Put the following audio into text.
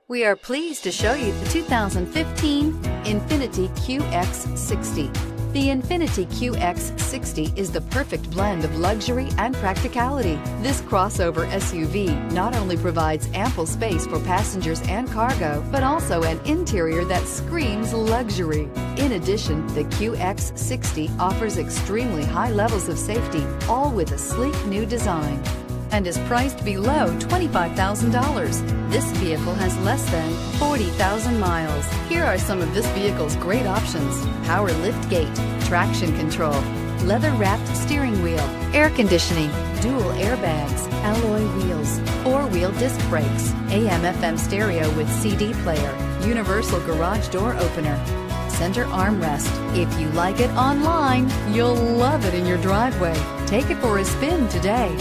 We are pleased to show you the 2015 INFINITI QX60. The INFINITI QX60 is the perfect blend of luxury and practicality. This crossover SUV not only provides ample space for passengers and cargo, but also an interior that screams luxury. In addition, the QX60 offers extremely high levels of safety, all with a sleek new design, and is priced below $25,000. This vehicle has less than 40,000 miles. Here are some of this vehicle's great options: power liftgate, traction control, leather-wrapped steering wheel, air conditioning, dual airbags, alloy wheels, four-wheel disc brakes, AM/FM stereo with CD player, universal garage door opener, center armrest. If you like it online, you'll love it in your driveway. Take it for a spin today.